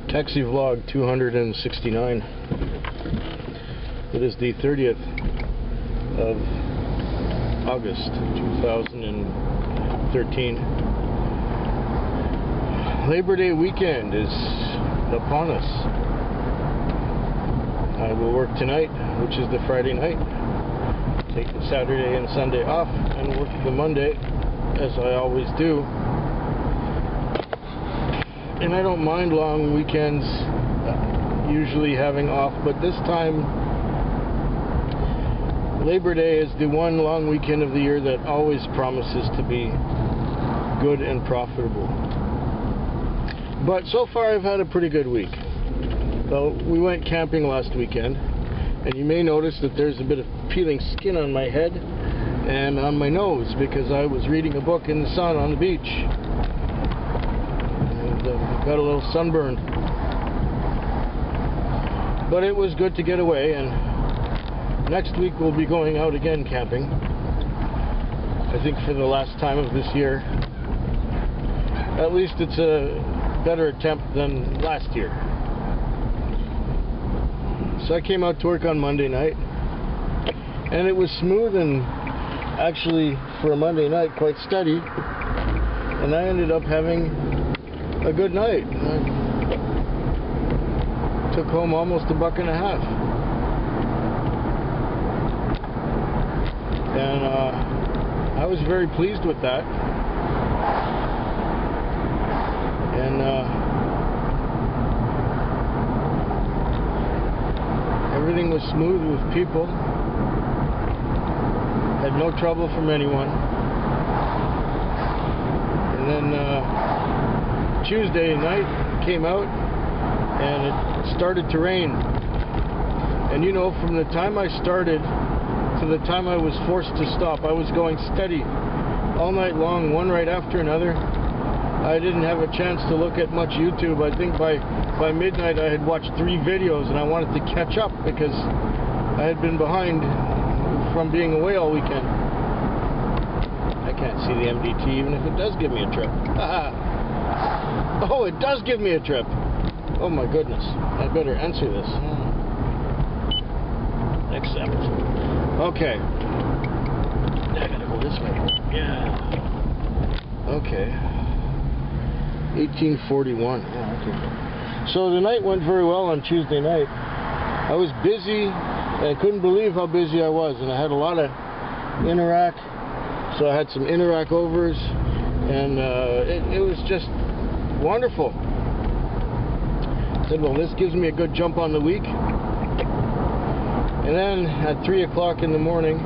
Taxi vlog 269. It is the 30th of August 2013. Labor Day weekend is upon us. I will work tonight, which is the Friday night, take the Saturday and Sunday off, and work the Monday, as I always do. And I don't mind long weekends, usually having off, but this time, Labor Day is the one long weekend of the year that always promises to be good and profitable. But so far I've had a pretty good week. Well, we went camping last weekend, and you may notice that there's a bit of peeling skin on my head and on my nose because I was reading a book in the sun on the beach. And got a little sunburn. But it was good to get away, and next week we'll be going out again camping. I think for the last time of this year. At least it's a better attempt than last year. So I came out to work on Monday night, and it was smooth and actually for a Monday night quite steady, and I ended up having a good night. I took home almost $1.50. And I was very pleased with that. And everything was smooth with people. Had no trouble from anyone. And then Tuesday night came out and it started to rain. And you know, from the time I started to the time I was forced to stop, I was going steady all night long, one right after another. I didn't have a chance to look at much YouTube. I think by midnight I had watched 3 videos, and I wanted to catch up because I had been behind from being away all weekend. I can't see the MDT even if it does give me a trip. Oh, it does give me a trip. Oh my goodness. I better answer this. Accept. Okay. I gotta go this way. Yeah. Okay. 1841. Yeah, okay. So the night went very well on Tuesday night. I was busy. I couldn't believe how busy I was, and I had a lot of Interac. So I had some Interac overs, and it was just wonderful. I said, well, this gives me a good jump on the week. And then at 3 o'clock in the morning,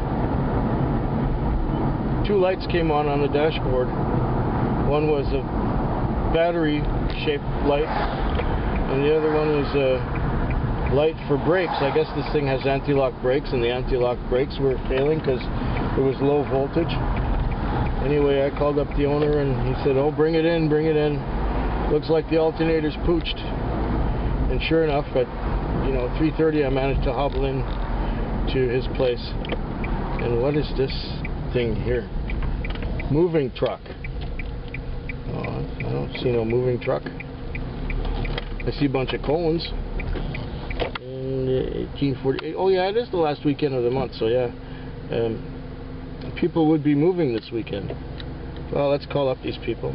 2 lights came on the dashboard. One was a battery-shaped light, and the other one was a light for brakes. I guess this thing has anti-lock brakes, and the anti-lock brakes were failing because it was low voltage. Anyway, I called up the owner, and he said, oh, bring it in, bring it in. Looks like the alternator's pooched. And sure enough, at 3:30, I managed to hobble in to his place. And what is this thing here? Moving truck. Oh, I don't see no moving truck. I see a bunch of cones. And 1848. Oh yeah, it is the last weekend of the month, so yeah. People would be moving this weekend. Well, let's call up these people.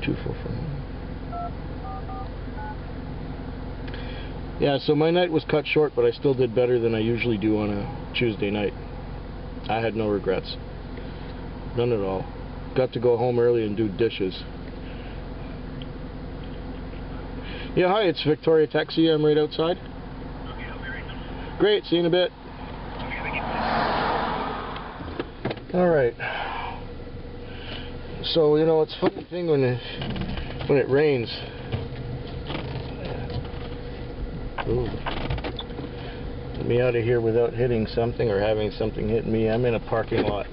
244. Yeah, so my night was cut short, but I still did better than I usually do on a Tuesday night. I had no regrets. None at all. Got to go home early and do dishes. Yeah, hi, it's Victoria Taxi. I'm right outside. Okay, I'll be right now. Great, see you in a bit. Alright. So, it's a funny thing when it rains. Ooh. Get me out of here without hitting something or having something hit me. I'm in a parking lot.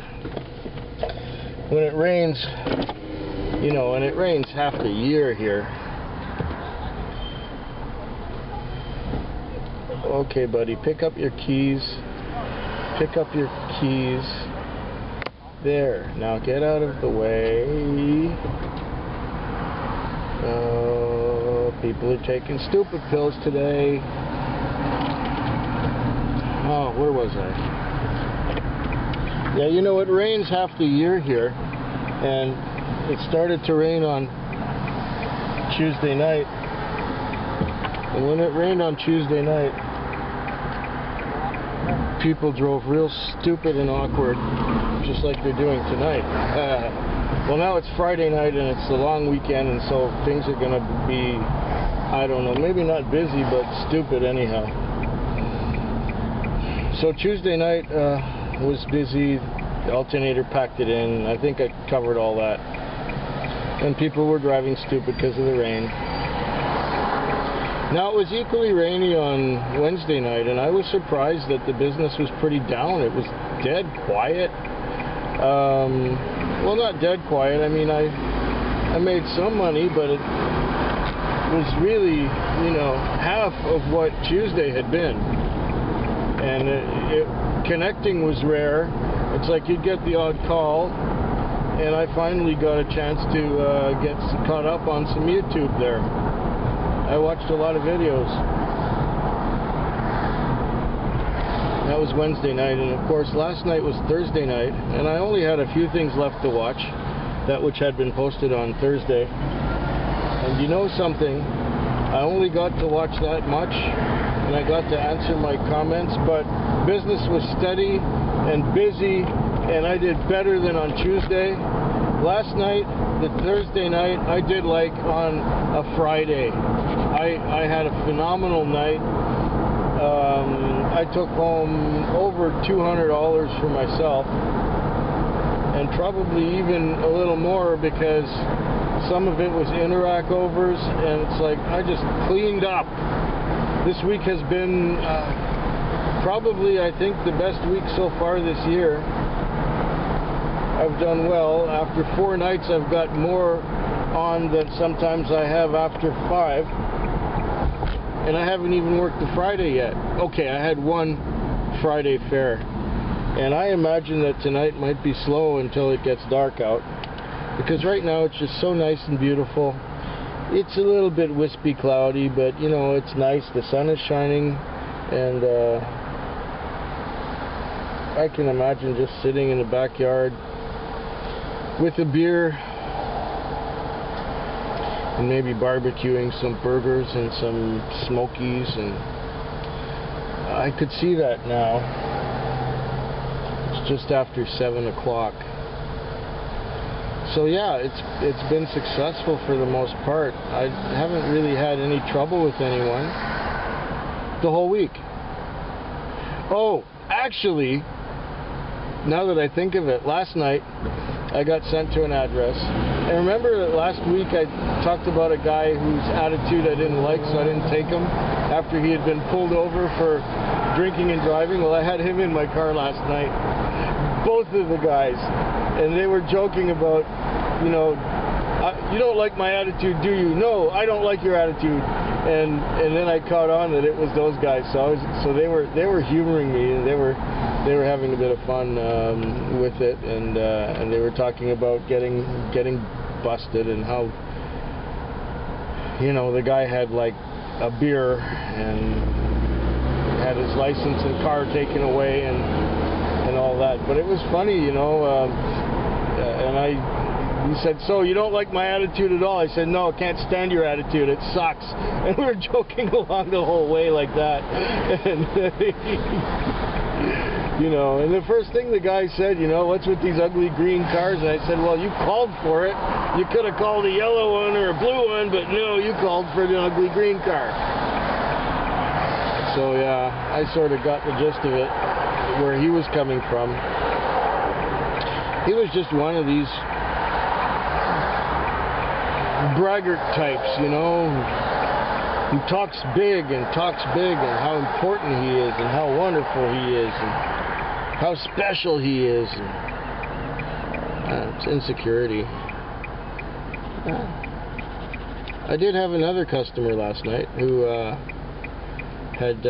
When it rains, and it rains half the year here. Okay, buddy, pick up your keys. Pick up your keys. There. Now get out of the way. People are taking stupid pills today. Oh, where was I? Yeah, you know, it rains half the year here, and it started to rain on Tuesday night. And when it rained on Tuesday night, people drove real stupid and awkward, just like they're doing tonight. Well, now it's Friday night and it's the long weekend, and so things are going to be, I don't know, maybe not busy, but stupid anyhow. So Tuesday night was busy. The alternator packed it in. I think I covered all that. And people were driving stupid because of the rain. Now, it was equally rainy on Wednesday night, and I was surprised that the business was pretty down. It was dead quiet. Well, not dead quiet. I mean, I made some money, but it was really, you know, half of what Tuesday had been. And connecting was rare. It's like you'd get the odd call, and I finally got a chance to get caught up on some YouTube there. I watched a lot of videos. That was Wednesday night, and of course last night was Thursday night, and I only had a few things left to watch, that which had been posted on Thursday. And you know something, I only got to watch that much, and I got to answer my comments, but business was steady and busy, and I did better than on Tuesday. Last night, the Thursday night, I did like on a Friday. I had a phenomenal night. I took home over $200 for myself, and probably even a little more because some of it was Interac overs, and it's like I just cleaned up. This week has been probably, I think, the best week so far this year. I've done well. After 4 nights, I've got more on than sometimes I have after 5. And I haven't even worked the Friday yet. Okay, I had one Friday fare. And I imagine that tonight might be slow until it gets dark out. Because right now it's just so nice and beautiful. It's a little bit wispy cloudy, but you know, it's nice. The sun is shining, and I can imagine just sitting in the backyard with a beer and maybe barbecuing some burgers and some smokies, and I could see that now. It's just after 7 o'clock. So yeah, it's been successful for the most part. I haven't really had any trouble with anyone the whole week. Oh, actually, now that I think of it, last night I got sent to an address. And remember that last week I talked about a guy whose attitude I didn't like, so I didn't take him after he had been pulled over for drinking and driving? Well, I had him in my car last night. Both of the guys. And they were joking about, you know, you don't like my attitude, do you? No, I don't like your attitude. And then I caught on that it was those guys. So they were humoring me, and they were having a bit of fun with it, and they were talking about getting busted, and how, you know, the guy had like a beer and had his license and car taken away and all that. But it was funny, you know. And he said, "So you don't like my attitude at all?" I said, "No, I can't stand your attitude. It sucks." And we were joking along the whole way like that. And you know, and the first thing the guy said, you know, "What's with these ugly green cars?" And I said, "Well, you called for it. You could have called a yellow one or a blue one, but no, you called for the ugly green car." So yeah, I sort of got the gist of it, where he was coming from. He was just one of these braggart types, you know, who talks big and how important he is and how wonderful he is and how special he is. And, it's insecurity. I did have another customer last night who had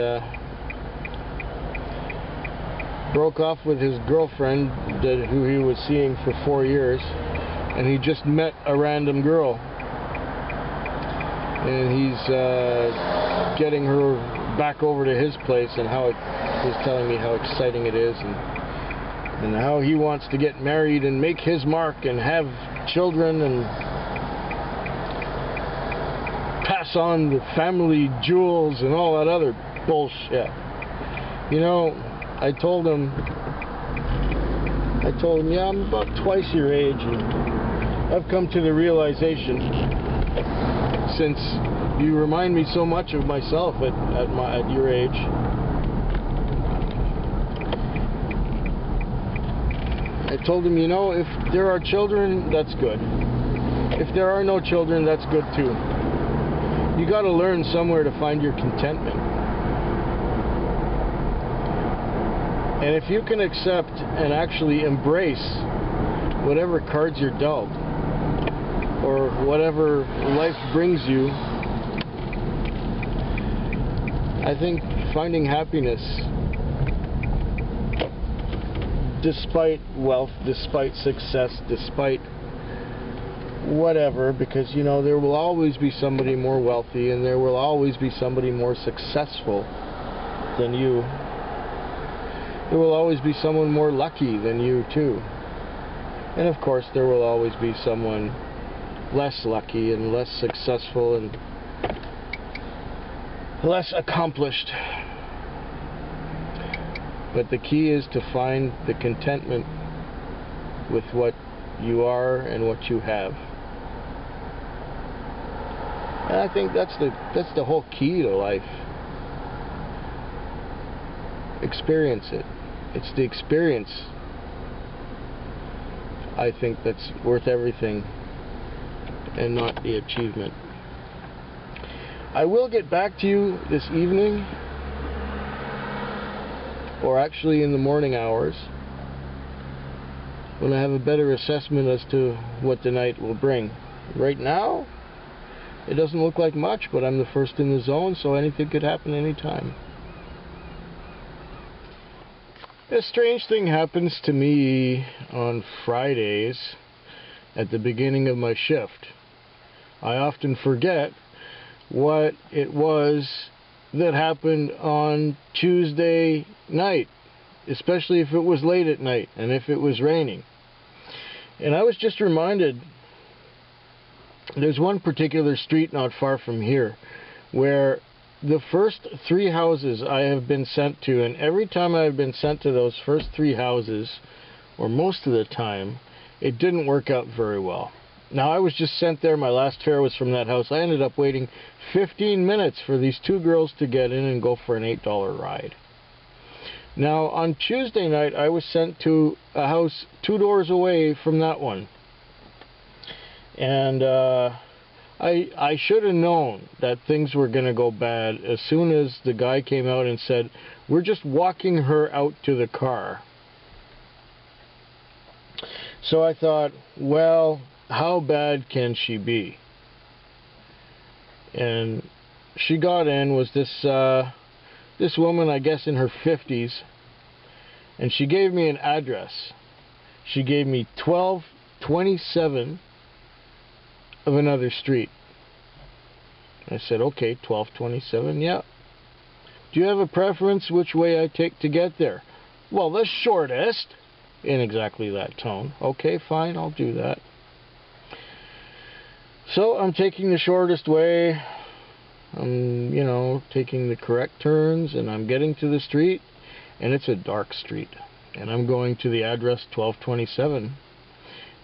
broke off with his girlfriend who he was seeing for 4 years, and he just met a random girl, and he's getting her back over to his place, and he was telling me how exciting it is, and how he wants to get married and make his mark and have children and pass on the family jewels and all that other bullshit. You know, I told him, yeah, I'm about twice your age, and I've come to the realization, since you remind me so much of myself at your age, I told him, you know, if there are children, that's good. If there are no children, that's good too. You got to learn somewhere to find your contentment. And if you can accept and actually embrace whatever cards you're dealt, or whatever life brings you, I think finding happiness, despite wealth, despite success, despite whatever, because, you know, there will always be somebody more wealthy, and there will always be somebody more successful than you. There will always be someone more lucky than you too. And of course there will always be someone less lucky and less successful and less accomplished. But the key is to find the contentment with what you are and what you have. And I think that's the whole key to life. Experience it. It's the experience, I think, that's worth everything, and not the achievement. I will get back to you this evening, or actually in the morning hours, when I have a better assessment as to what the night will bring. Right now, it doesn't look like much, but I'm the first in the zone, so anything could happen anytime. A strange thing happens to me on Fridays at the beginning of my shift. I often forget what it was that happened on Tuesday night, especially if it was late at night and if it was raining. And I was just reminded, there's one particular street not far from here where the first 3 houses I have been sent to, and every time I've been sent to those first 3 houses, or most of the time, it didn't work out very well. Now, I was just sent there, my last fare was from that house. I ended up waiting 15 minutes for these 2 girls to get in and go for an $8 ride. Now, on Tuesday night, I was sent to a house 2 doors away from that one. And I should have known that things were going to go bad as soon as the guy came out and said, "We're just walking her out to the car." So I thought, well, how bad can she be? And she got in, was this woman, I guess in her 50s, and she gave me an address. She gave me 1227 of another street. I said, okay, 1227, yeah. Do you have a preference which way I take to get there? Well, the shortest, in exactly that tone. Okay, fine, I'll do that. So I'm taking the shortest way. I'm, you know, taking the correct turns, and I'm getting to the street, and it's a dark street. And I'm going to the address 1227.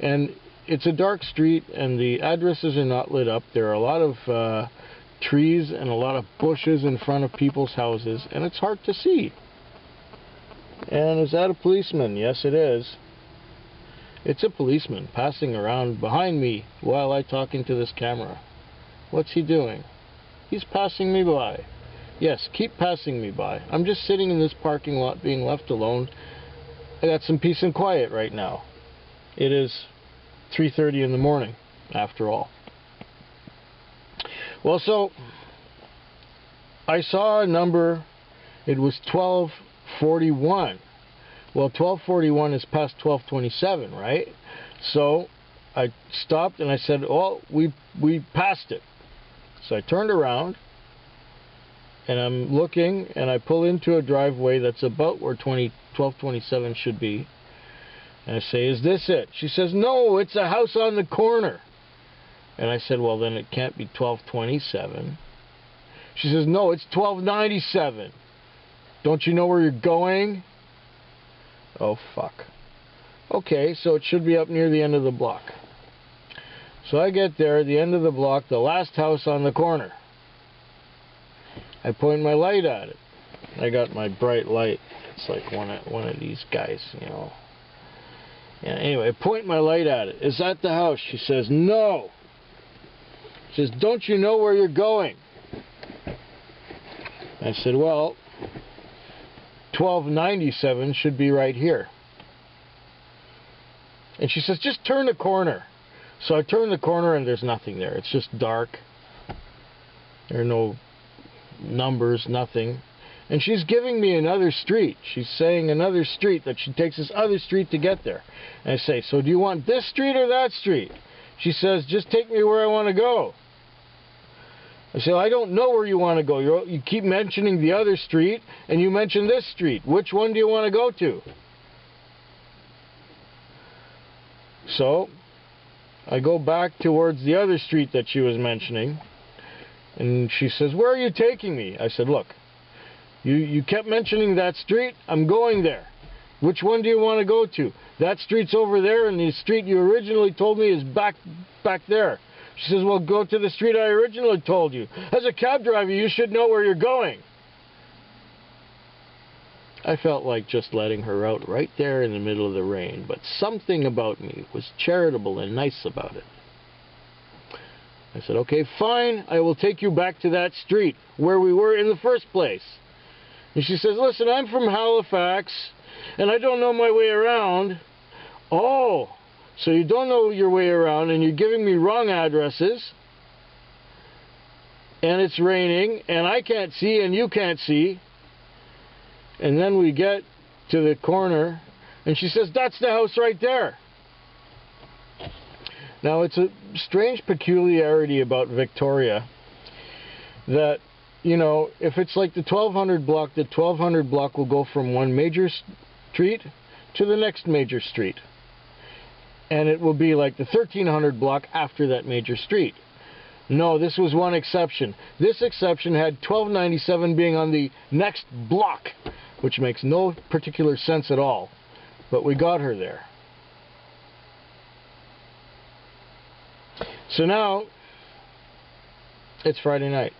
And it's a dark street, and the addresses are not lit up. There are a lot of trees and a lot of bushes in front of people's houses, and it's hard to see. And is that a policeman? Yes, it is. It's a policeman passing around behind me while I talk into this camera. What's he doing? He's passing me by. Yes, keep passing me by. I'm just sitting in this parking lot being left alone. I got some peace and quiet right now. It is 3:30 in the morning, after all. Well, so I saw a number. It was 1241. Well, 12:41 is past 12:27, right? So I stopped and I said, "Oh, we passed it." So I turned around and I'm looking, and I pull into a driveway that's about where 12:27 should be. And I say, "Is this it?" She says, "No, it's a house on the corner." And I said, "Well, then it can't be 12:27. She says, "No, it's 12:97. Don't you know where you're going?" Oh, fuck. Okay, so it should be up near the end of the block. So I get there, the end of the block, the last house on the corner. I point my light at it. I got my bright light. It's like one of these guys, you know. Yeah, anyway, I point my light at it. "Is that the house?" She says, "No." She says, "Don't you know where you're going?" I said, "Well, 12:97 should be right here." And she says, "Just turn the corner." So I turn the corner and there's nothing there. It's just dark. There are no numbers, nothing. And she's giving me another street. She's saying another street, that she takes this other street to get there. And I say, "So do you want this street or that street?" She says, "Just take me where I want to go." I say, "I don't know where you want to go. You keep mentioning the other street, and you mention this street. Which one do you want to go to?" So I go back towards the other street that she was mentioning, and she says, "Where are you taking me?" I said, "Look, you kept mentioning that street. I'm going there. Which one do you want to go to? That street's over there, and the street you originally told me is back there." She says, "Well, go to the street I originally told you. As a cab driver, you should know where you're going." I felt like just letting her out right there in the middle of the rain, but something about me was charitable and nice about it. I said, "Okay, fine, I will take you back to that street where we were in the first place." And she says, "Listen, I'm from Halifax, and I don't know my way around." "Oh, so you don't know your way around, and you're giving me wrong addresses, and it's raining, and I can't see, and you can't see." And then we get to the corner, and she says, "That's the house right there." Now, it's a strange peculiarity about Victoria that, you know, if it's like the 1200 block, the 1200 block will go from one major street to the next major street. And it will be like the 1300 block after that major street. No, this was one exception. This exception had 1297 being on the next block, which makes no particular sense at all. But we got her there. So now, it's Friday night.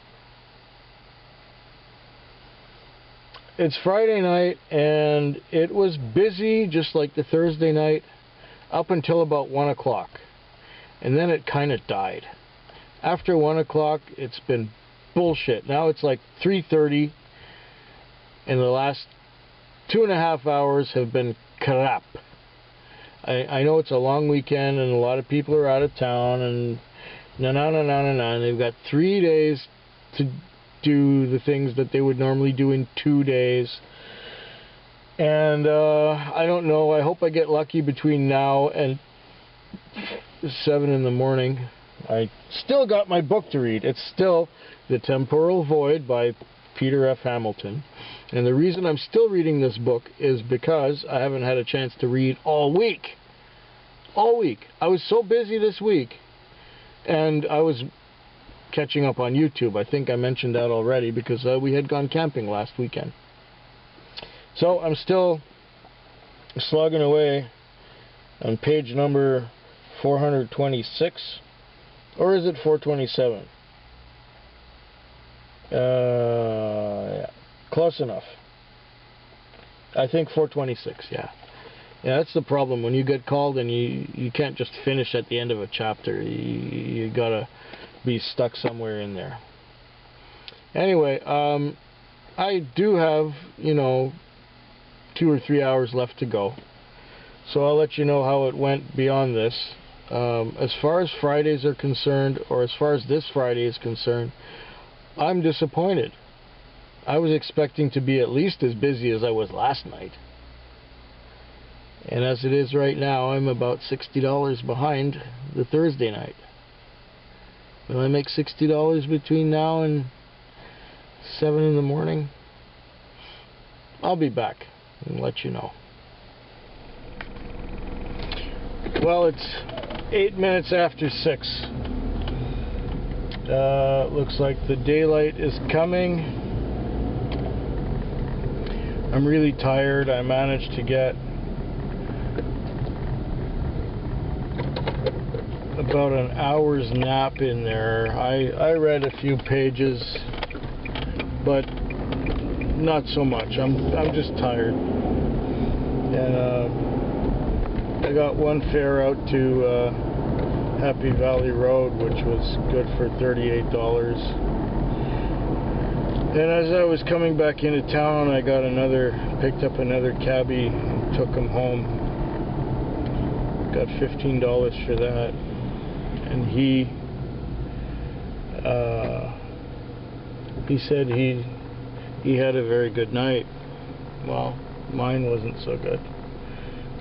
It's Friday night, and it was busy, just like the Thursday night, up until about 1 o'clock. And then it kind of died. After 1 o'clock, it's been bullshit. Now it's like 3:30, and the last 2.5 hours have been crap. I know it's a long weekend, and a lot of people are out of town, and and they've got 3 days to do the things that they would normally do in 2 days. And I don't know, I hope I get lucky between now and 7 in the morning. I still got my book to read. It's still The Temporal Void by Peter F. Hamilton. And the reason I'm still reading this book is because I haven't had a chance to read all week. All week. I was so busy this week. And I was catching up on YouTube. I think I mentioned that already because we had gone camping last weekend. So I'm still slogging away on page number 426. Or is it 427? Yeah, close enough. I think 426, yeah. Yeah, that's the problem. When you get called and you can't just finish at the end of a chapter. You gotta be stuck somewhere in there. Anyway, I do have, 2 or 3 hours left to go. So I'll let you know how it went beyond this. As far as Fridays are concerned, or as far as this Friday is concerned, I'm disappointed. I was expecting to be at least as busy as I was last night. And as it is right now, I'm about $60 behind the Thursday night. Will I make $60 between now and 7 in the morning? I'll be back and let you know. Well, it's 8 minutes after 6. Looks like the daylight is coming. I'm really tired. I managed to get about an hour's nap in there. I read a few pages, but not so much. I'm just tired. And I got one fare out to Happy Valley Road, which was good for $38. And as I was coming back into town, I picked up another cabbie and took him home. Got $15 for that. And he said he had a very good night. Well, mine wasn't so good.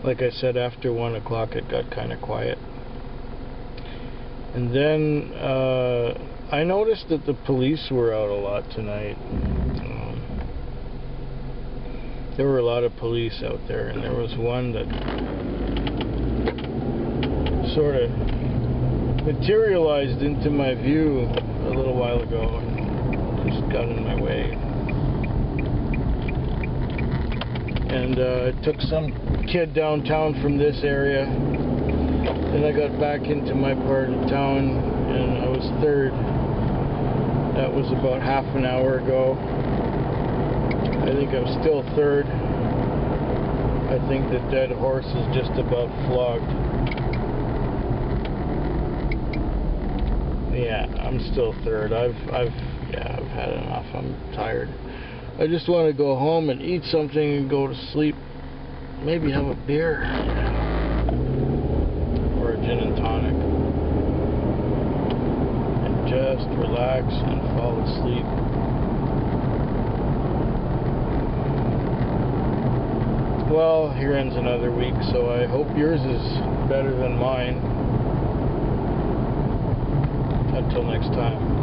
Like I said, after 1 o'clock it got kind of quiet. And then I noticed that the police were out a lot tonight. There were a lot of police out there, and there was one that sort of materialized into my view a little while ago and just got in my way. And I took some kid downtown from this area. Then I got back into my part of town and I was third. That was about half an hour ago. I think I'm still third. I think the dead horse is just about flogged. Yeah, I'm still third. I've had enough. I'm tired. I just want to go home and eat something and go to sleep. Maybe have a beer. Or a gin and tonic. And just relax and fall asleep. Well, here ends another week, so I hope yours is better than mine. Until next time.